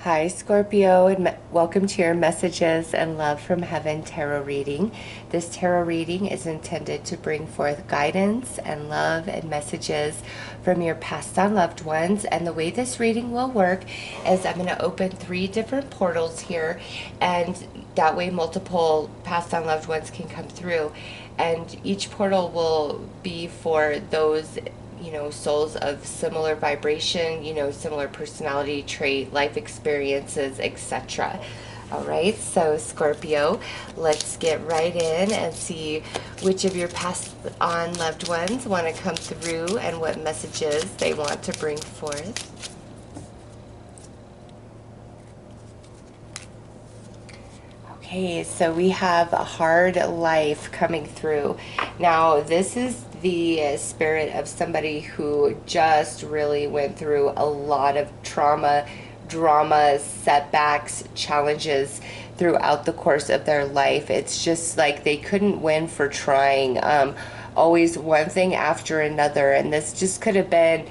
Hi, Scorpio, and welcome to your Messages and Love from Heaven tarot reading. This tarot reading is intended to bring forth guidance and love and messages from your passed on loved ones. And the way this reading will work is I'm going to open 3 different portals here, and that way multiple passed on loved ones can come through. And each portal will be for those souls of similar vibration, similar personality trait, life experiences, etc. All right, so Scorpio, let's get right in and see which of your past on loved ones want to come through and what messages they want to bring forth. Okay, so we have a hard life coming through. Now, this is the spirit of somebody who just really went through a lot of trauma, drama, setbacks, challenges throughout the course of their life. It's just like they couldn't win for trying. Always one thing after another, and this just could have been,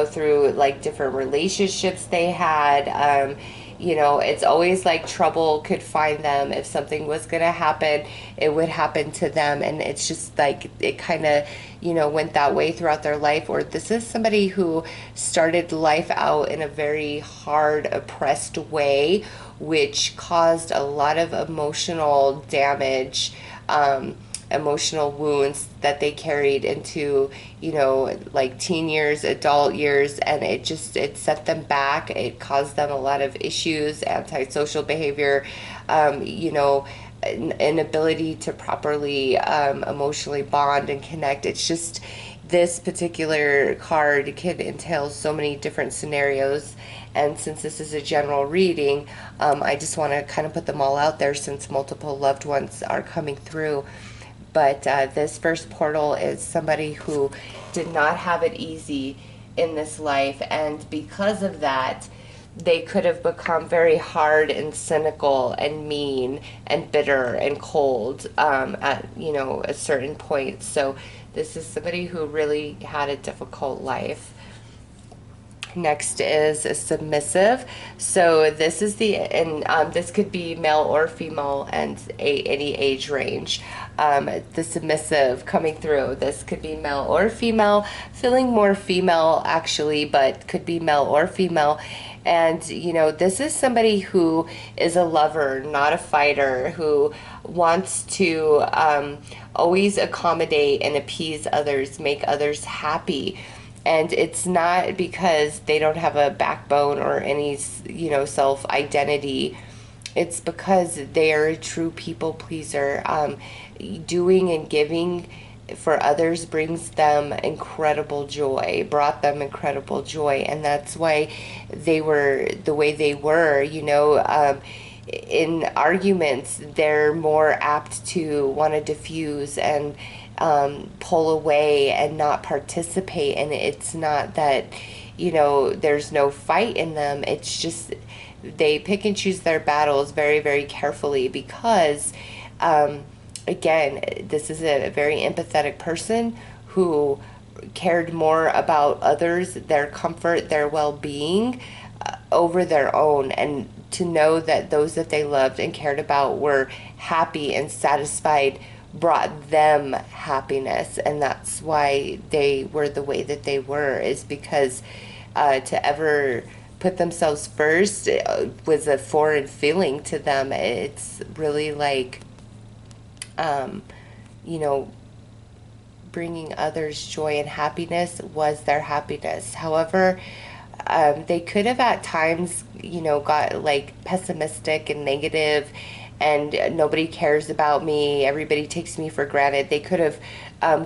through like different relationships they had. It's always like trouble could find them. If something was going to happen, it would happen to them. And it's just like it kind of, went that way throughout their life. Or this is somebody who started life out in a very hard, oppressed way, which caused a lot of emotional damage, emotional wounds that they carried into, like teen years, adult years, and it set them back. It caused them a lot of issues, antisocial behavior, inability to properly emotionally bond and connect. It's just this particular card can entail so many different scenarios, and since this is a general reading, I just want to kind of put them all out there since multiple loved ones are coming through. But this first portal is somebody who did not have it easy in this life, and because of that, they could have become very hard and cynical and mean and bitter and cold at a certain point. So this is somebody who really had a difficult life. Next is a submissive. So this is this could be male or female and any age range. The submissive coming through. This could be male or female, feeling more female actually, but could be male or female. And, this is somebody who is a lover, not a fighter, who wants to always accommodate and appease others, make others happy. And it's not because they don't have a backbone or any, self-identity. It's because they are a true people pleaser. Doing and giving for others brings them incredible joy, brought them incredible joy. And that's why they were the way they were, in arguments, they're more apt to want to diffuse and pull away and not participate. And it's not that there's no fight in them. It's just they pick and choose their battles very, very carefully because again, this is a very empathetic person who cared more about others, their comfort, their well-being over their own, and to know that those that they loved and cared about were happy and satisfied brought them happiness. And that's why they were the way that they were, is because to ever put themselves first was a foreign feeling to them. It's really like bringing others joy and happiness was their happiness. However, they could have at times got like pessimistic and negative, and nobody cares about me, everybody takes me for granted. They could have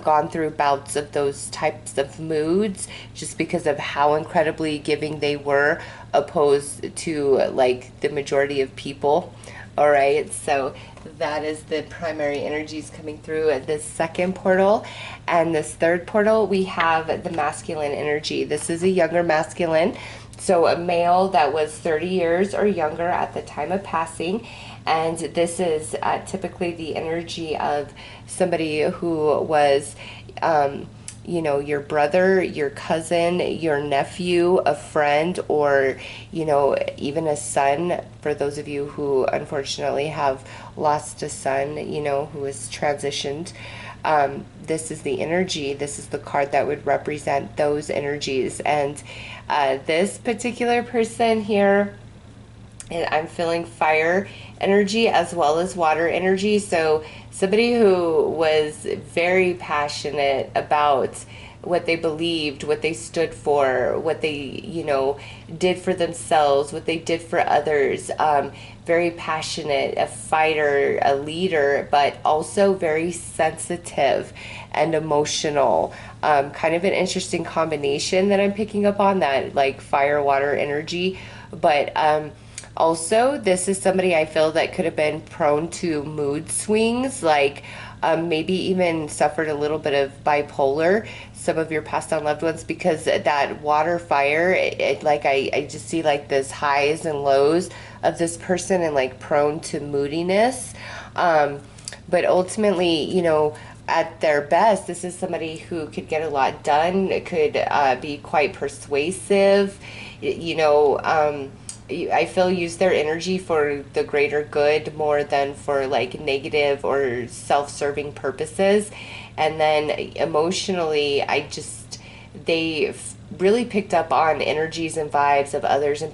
gone through bouts of those types of moods just because of how incredibly giving they were, opposed to like the majority of people. All right, so that is the primary energies coming through at this second portal. And this third portal, we have the masculine energy. This is a younger masculine, so a male that was 30 years or younger at the time of passing. And this is typically the energy of somebody who was you know, your brother, your cousin, your nephew, a friend, or, you know, even a son, for those of you who unfortunately have lost a son, you know, who has transitioned. This is the energy. This is the card that would represent those energies. And this particular person here, and I'm feeling fire energy as well as water energy. So somebody who was very passionate about what they believed, what they stood for, what they, you know, did for themselves, what they did for others. Very passionate, a fighter, a leader, but also very sensitive and emotional. Kind of an interesting combination that I'm picking up on, that like fire, water energy. But also, this is somebody I feel that could have been prone to mood swings, like maybe even suffered a little bit of bipolar, some of your passed on loved ones, because that water fire, like I just see like this highs and lows of this person, and like prone to moodiness. But ultimately, you know, at their best, this is somebody who could get a lot done. It could be quite persuasive, you know. I feel use their energy for the greater good more than for like negative or self-serving purposes. And then emotionally, they really picked up on energies and vibes of others and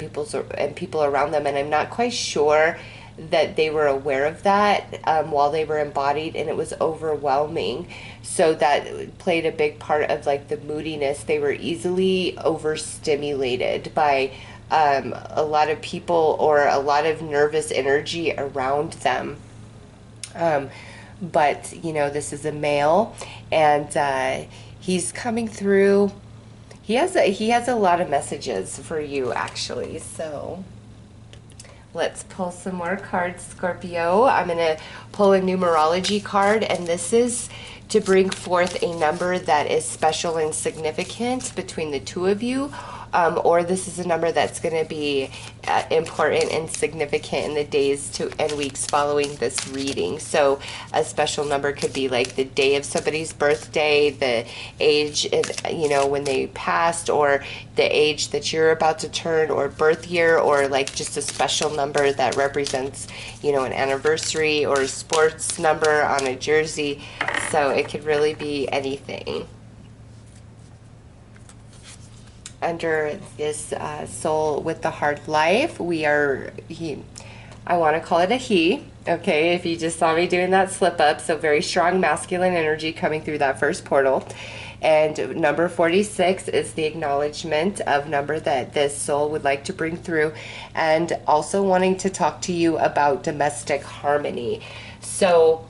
people around them, and I'm not quite sure that they were aware of that while they were embodied, and it was overwhelming. So that played a big part of like the moodiness. They were easily overstimulated by a lot of people or a lot of nervous energy around them. But you know, this is a male, and he's coming through. He has a lot of messages for you, actually. So let's pull some more cards, Scorpio. I'm going to pull a numerology card, and this is to bring forth a number that is special and significant between the two of you. Or this is a number that's going to be important and significant in the days and weeks following this reading. So a special number could be like the day of somebody's birthday, the age, you know, when they passed, or the age that you're about to turn, or birth year, or like just a special number that represents, you know, an anniversary or a sports number on a jersey. So it could really be anything. Under this soul with the hard life, I want to call it a he, okay, if you just saw me doing that slip up. So very strong masculine energy coming through that first portal. And number 46 is the acknowledgement of number that this soul would like to bring through, and also wanting to talk to you about domestic harmony. So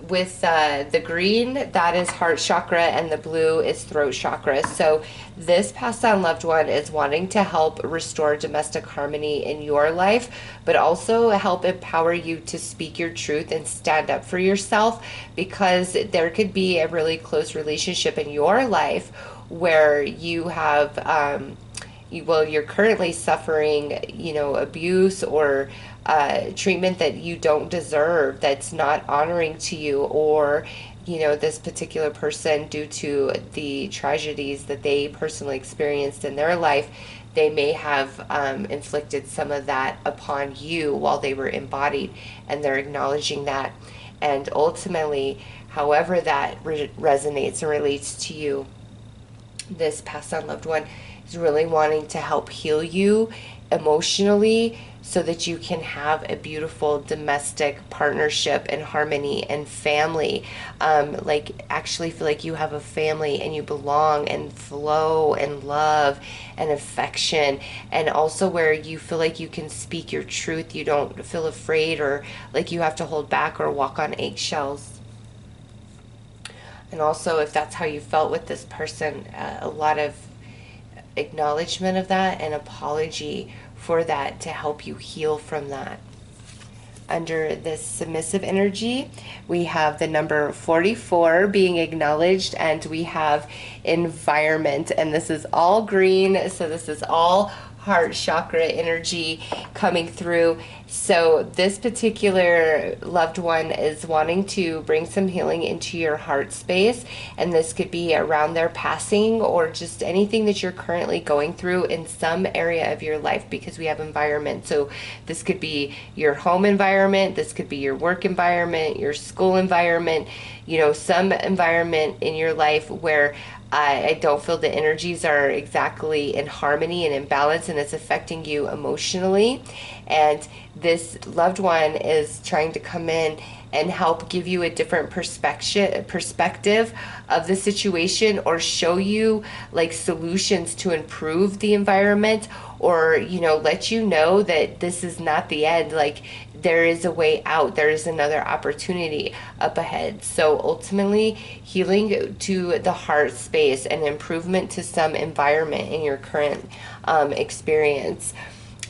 with the green, that is heart chakra, and the blue is throat chakra. So this passed on loved one is wanting to help restore domestic harmony in your life, but also help empower you to speak your truth and stand up for yourself, because there could be a really close relationship in your life where you have you're currently suffering, you know, abuse or treatment that you don't deserve, that's not honoring to you, or, you know, this particular person, due to the tragedies that they personally experienced in their life, they may have inflicted some of that upon you while they were embodied, and they're acknowledging that. And ultimately, however that resonates and relates to you, this passed on loved one is really wanting to help heal you emotionally, so that you can have a beautiful domestic partnership and harmony and family. Like actually feel like you have a family and you belong and flow and love and affection, and also where you feel like you can speak your truth. You don't feel afraid or like you have to hold back or walk on eggshells. And also, if that's how you felt with this person, a lot of acknowledgement of that and apology for that to help you heal from that. Under this submissive energy, we have the number 44 being acknowledged, and we have environment, and this is all green, so this is all heart chakra energy coming through. So this particular loved one is wanting to bring some healing into your heart space, and this could be around their passing or just anything that you're currently going through in some area of your life, because we have environment. So this could be your home environment, this could be your work environment, your school environment, you know, some environment in your life where I don't feel the energies are exactly in harmony and in balance, and it's affecting you emotionally. And this loved one is trying to come in and help give you a different perspective of the situation, or show you like solutions to improve the environment, or, you know, let you know that this is not the end. Like, there is a way out, there is another opportunity up ahead. So ultimately, healing to the heart space and improvement to some environment in your current experience.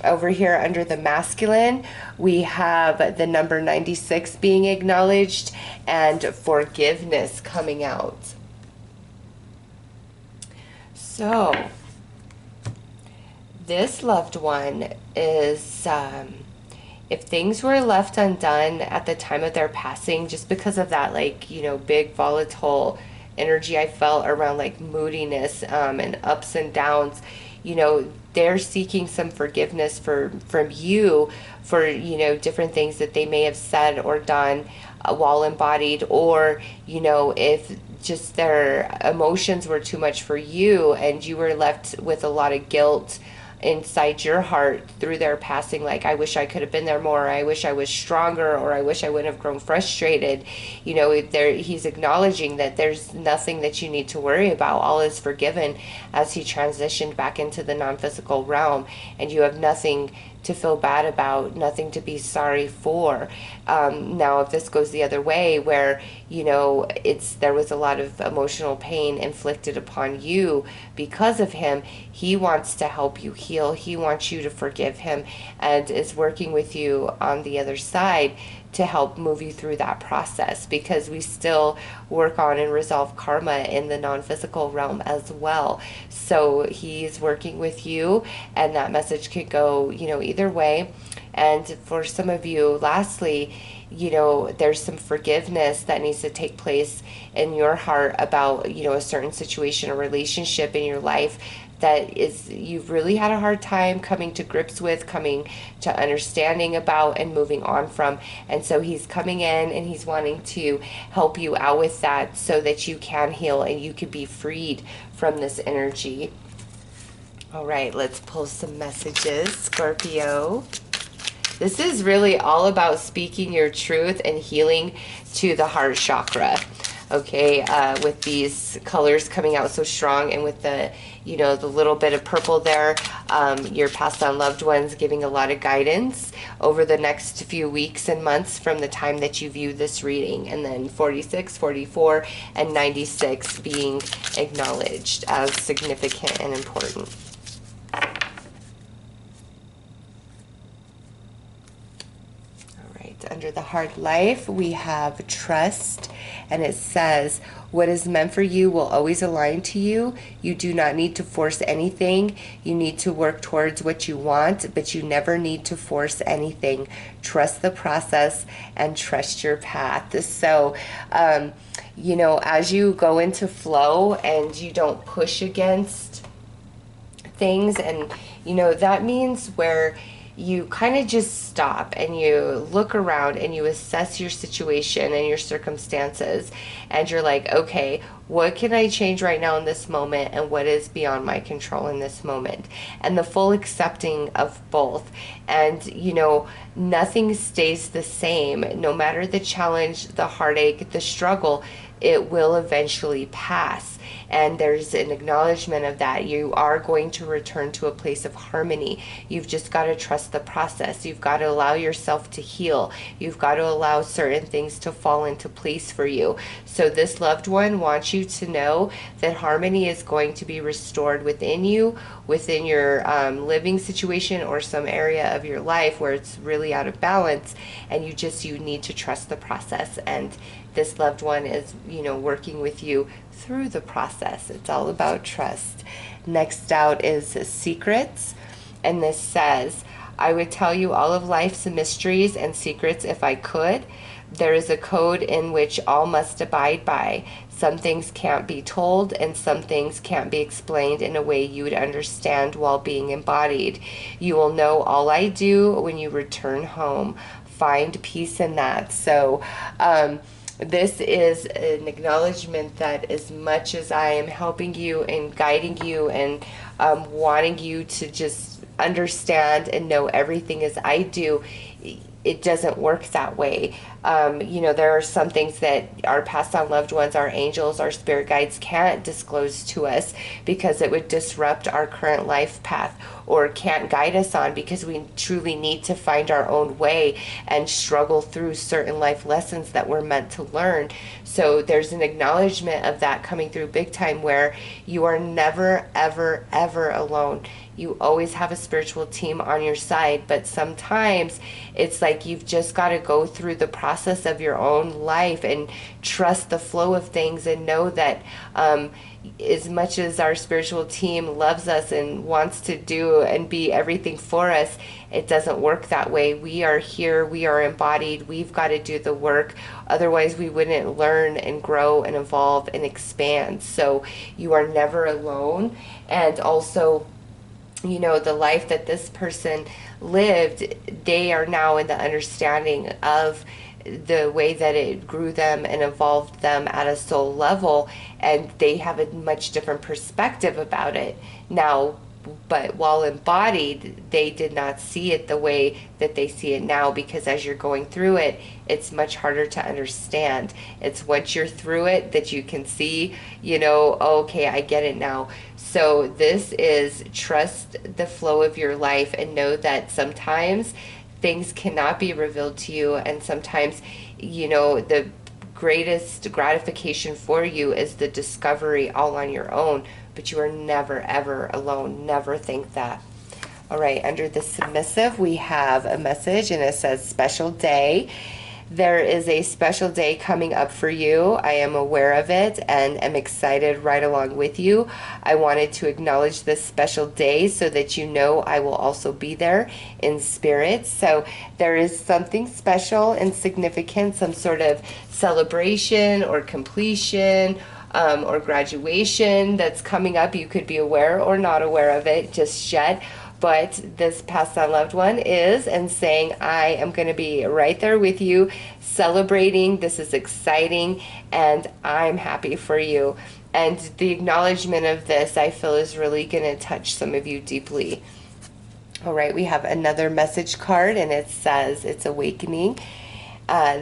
Over here under the masculine, we have the number 96 being acknowledged and forgiveness coming out. So this loved one is, if things were left undone at the time of their passing, just because of that, like, you know, big volatile energy I felt around like moodiness and ups and downs, you know, they're seeking some forgiveness from you for, you know, different things that they may have said or done while embodied, or, you know, if just their emotions were too much for you and you were left with a lot of guilt inside your heart through their passing, like, I wish I could have been there more, I wish I was stronger, or I wish I wouldn't have grown frustrated. You know, he's acknowledging that there's nothing that you need to worry about. All is forgiven as he transitioned back into the non-physical realm, and you have nothing to feel bad about, nothing to be sorry for. Now, if this goes the other way, where, you know, there was a lot of emotional pain inflicted upon you because of him, he wants to help you heal. He wants you to forgive him, and is working with you on the other side to help move you through that process, because we still work on and resolve karma in the non-physical realm as well. So he's working with you, and that message could go, you know, either way. And for some of you, lastly, you know, there's some forgiveness that needs to take place in your heart about, you know, a certain situation or relationship in your life that is, you've really had a hard time coming to grips with, coming to understanding about, and moving on from. And so he's coming in and he's wanting to help you out with that, so that you can heal and you can be freed from this energy. All right, let's pull some messages, Scorpio. This is really all about speaking your truth and healing to the heart chakra. Okay, with these colors coming out so strong, and with the, you know, the little bit of purple there, your passed on loved ones giving a lot of guidance over the next few weeks and months from the time that you view this reading. And then 46, 44, and 96 being acknowledged as significant and important. Under the hard life, we have trust, and it says, what is meant for you will always align to you. You do not need to force anything. You need to work towards what you want, but you never need to force anything. Trust the process and trust your path. So, you know, as you go into flow and you don't push against things, and, you know, that means where you kind of just stop and you look around and you assess your situation and your circumstances, and you're like, okay, what can I change right now in this moment, and what is beyond my control in this moment? And the full accepting of both. And, you know, nothing stays the same. No matter the challenge, the heartache, the struggle, it will eventually pass. And there's an acknowledgement of that. You are going to return to a place of harmony. You've just got to trust the process. You've got to allow yourself to heal. You've got to allow certain things to fall into place for you. So this loved one wants you to know that harmony is going to be restored within you, within your living situation, or some area of your life where it's really out of balance, and you need to trust the process. And this loved one is, you know, working with you through the process. It's all about trust. Next out is secrets. And this says, I would tell you all of life's mysteries and secrets if I could. There is a code in which all must abide by. Some things can't be told, and some things can't be explained in a way you would understand while being embodied. You will know all I do when you return home. Find peace in that. So, this is an acknowledgement that as much as I am helping you and guiding you and wanting you to just understand and know everything as I do, it doesn't work that way. There are some things that our passed on loved ones, our angels, our spirit guides can't disclose to us because it would disrupt our current life path, or can't guide us on because we truly need to find our own way and struggle through certain life lessons that we're meant to learn. So there's an acknowledgement of that coming through big time, where you are never, ever, ever alone. You always have a spiritual team on your side, but sometimes it's like you've just got to go through the process of your own life and trust the flow of things, and know that as much as our spiritual team loves us and wants to do and be everything for us, it doesn't work that way. We are here, we are embodied, we've got to do the work. Otherwise, we wouldn't learn and grow and evolve and expand. So you are never alone. And also, the life that this person lived, they are now in the understanding of the way that it grew them and evolved them at a soul level, and they have a much different perspective about it now. But while embodied, they did not see it the way that they see it now, because as you're going through it, it's much harder to understand. It's once you're through it that you can see, okay, I get it now. So this is trust the flow of your life and know that sometimes things cannot be revealed to you, and sometimes, the greatest gratification for you is the discovery all on your own, but you are never, ever alone. Never think that. All right, under the submissive, we have a message, and it says, special day. There is a special day coming up for you. I am aware of it and am excited right along with you. I wanted to acknowledge this special day so that you know I will also be there in spirit. So there is something special and significant, some sort of celebration or completion or graduation that's coming up. You could be aware or not aware of it just yet. But this passed on loved one is, and saying, I am going to be right there with you, celebrating. This is exciting, and I'm happy for you. And the acknowledgement of this, I feel, is really going to touch some of you deeply. All right, we have another message card, and it says, it's awakening.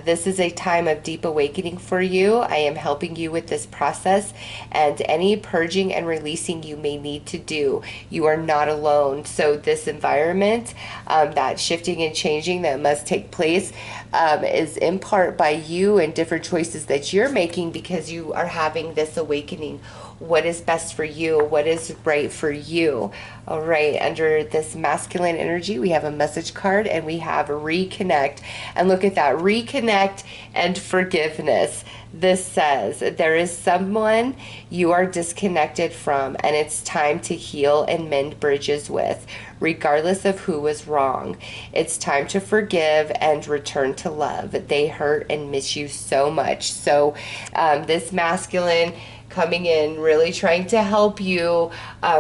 This is a time of deep awakening for you. I am helping you with this process and any purging and releasing you may need to do. You are not alone. So this environment, that shifting and changing that must take place, is in part by you and different choices that you're making because you are having this awakening. What is best for you? What is right for you? All right, under this masculine energy, we have a message card and we have reconnect. And look at that, reconnect and forgiveness. This says there is someone you are disconnected from, and it's time to heal and mend bridges with, regardless of who was wrong. It's time to forgive and return to love. They hurt and miss you so much. So this masculine coming in, really trying to help you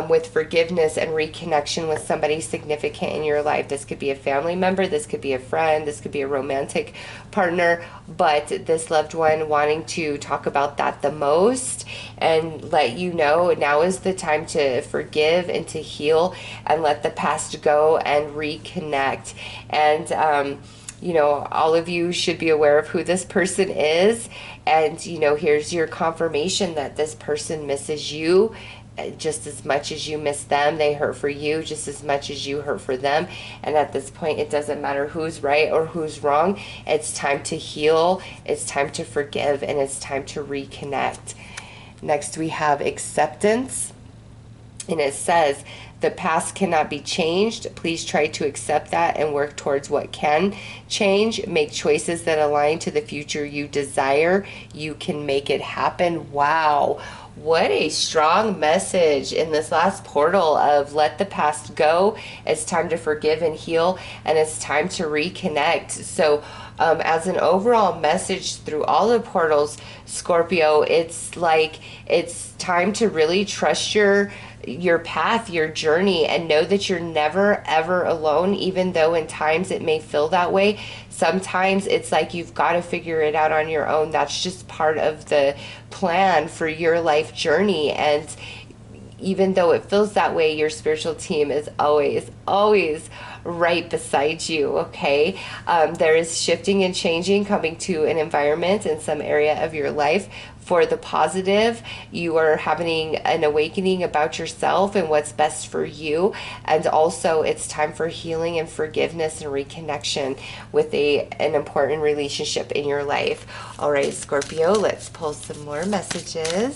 with forgiveness and reconnection with somebody significant in your life. This could be a family member, this could be a friend, this could be a romantic partner, but this loved one wanting to talk about that the most and let you know now is the time to forgive and to heal and let the past go and reconnect. And all of you should be aware of who this person is. And, here's your confirmation that this person misses you just as much as you miss them. They hurt for you just as much as you hurt for them. And at this point, it doesn't matter who's right or who's wrong. It's time to heal. It's time to forgive. And it's time to reconnect. Next, we have acceptance. And it says, the past cannot be changed. Please try to accept that and work towards what can change. Make choices that align to the future you desire. You can make it happen. Wow. What a strong message in this last portal of let the past go. It's time to forgive and heal, and it's time to reconnect. So as an overall message through all the portals, Scorpio, it's like it's time to really trust your path, your journey, and know that you're never ever alone, even though in times it may feel that way. Sometimes it's like you've got to figure it out on your own. That's just part of the plan for your life journey. And even though it feels that way, your spiritual team is always right beside you, okay? There is shifting and changing coming to an environment in some area of your life for the positive. You are having an awakening about yourself and what's best for you. And also it's time for healing and forgiveness and reconnection with an important relationship in your life. All right, Scorpio, let's pull some more messages.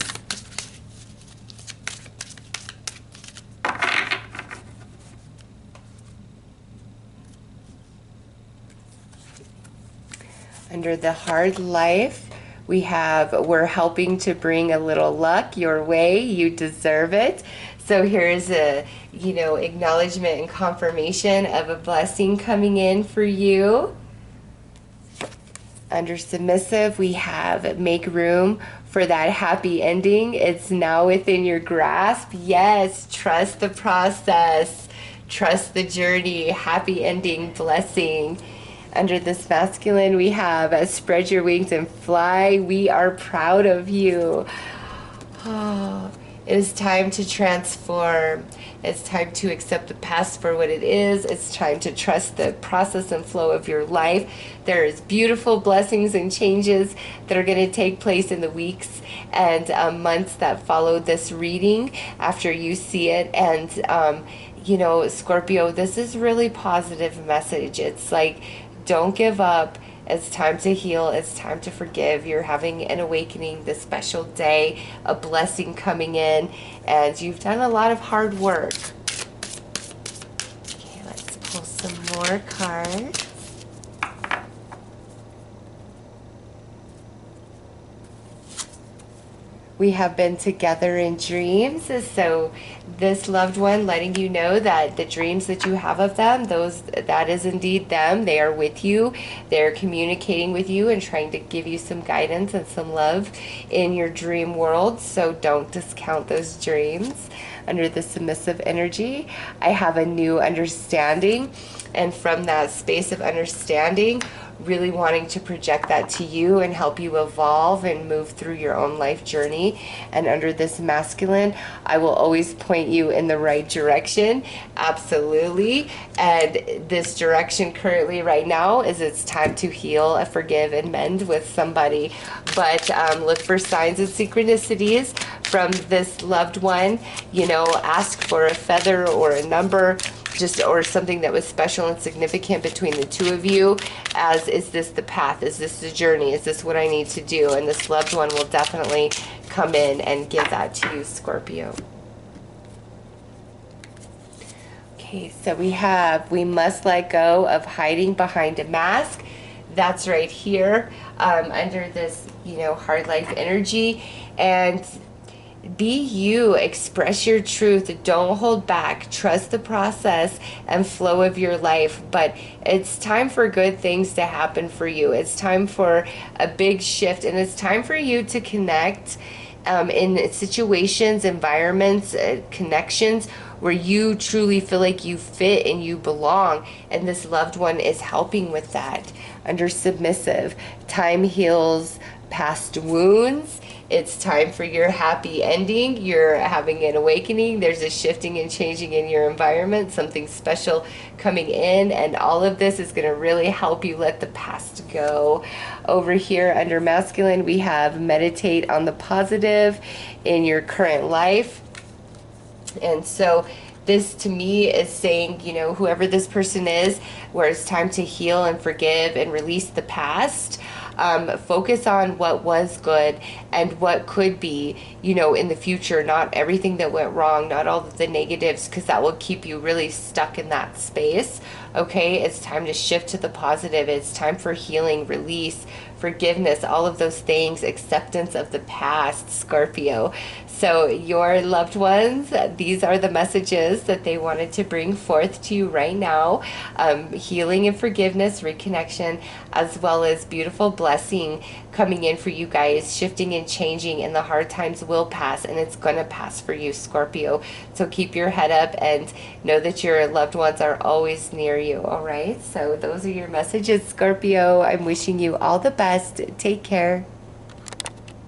Under the hard life, we're helping to bring a little luck your way. You deserve it. So here's a, acknowledgement and confirmation of a blessing coming in for you. Under submissive, we have make room for that happy ending. It's now within your grasp. Yes, trust the process. Trust the journey. Happy ending, blessing. Under this masculine, we have spread your wings and fly. We are proud of you. Oh, it is time to transform. It's time to accept the past for what it is. It's time to trust the process and flow of your life. There is beautiful blessings and changes that are going to take place in the weeks and months that follow this reading after you see it. And, Scorpio, this is really positive message. It's like, don't give up. It's time to heal. It's time to forgive. You're having an awakening this special day, a blessing coming in, and you've done a lot of hard work. Okay, let's pull some more cards. We have been together in dreams. So this loved one letting you know that the dreams that you have of them, that is indeed them. They are with you. They're communicating with you and trying to give you some guidance and some love in your dream world. So don't discount those dreams. Under the submissive energy, I have a new understanding. And from that space of understanding, really wanting to project that to you and help you evolve and move through your own life journey. And under this masculine, I will always point you in the right direction. Absolutely. And this direction currently right now is it's time to heal, forgive, and mend with somebody. But look for signs and synchronicities from this loved one. Ask for a feather or a number, or something that was special and significant between the two of you, as is this the path, is this the journey, is this what I need to do? And this loved one will definitely come in and give that to you, Scorpio. Okay, so we must let go of hiding behind a mask. That's right here under this hard life energy. And be you, express your truth, don't hold back, trust the process and flow of your life. But it's time for good things to happen for you. It's time for a big shift, and it's time for you to connect in situations, environments, connections where you truly feel like you fit and you belong. And this loved one is helping with that. Under submissive, time heals past wounds. It's time for your happy ending. You're having an awakening. There's a shifting and changing in your environment, something special coming in, and all of this is going to really help you let the past go. Over here under masculine, we have meditate on the positive in your current life. And so this to me is saying, whoever this person is, where it's time to heal and forgive and release the past. Focus on what was good and what could be, in the future, not everything that went wrong, not all of the negatives, because that will keep you really stuck in that space. Okay, it's time to shift to the positive. It's time for healing, release, forgiveness, all of those things, acceptance of the past, Scorpio. So, your loved ones, these are the messages that they wanted to bring forth to you right now. Healing and forgiveness, reconnection, as well as beautiful blessing coming in for you guys, shifting and changing, and the hard times will pass, and it's going to pass for you, Scorpio. So, keep your head up and know that your loved ones are always near you, all right? So, those are your messages, Scorpio. I'm wishing you all the best. Take care.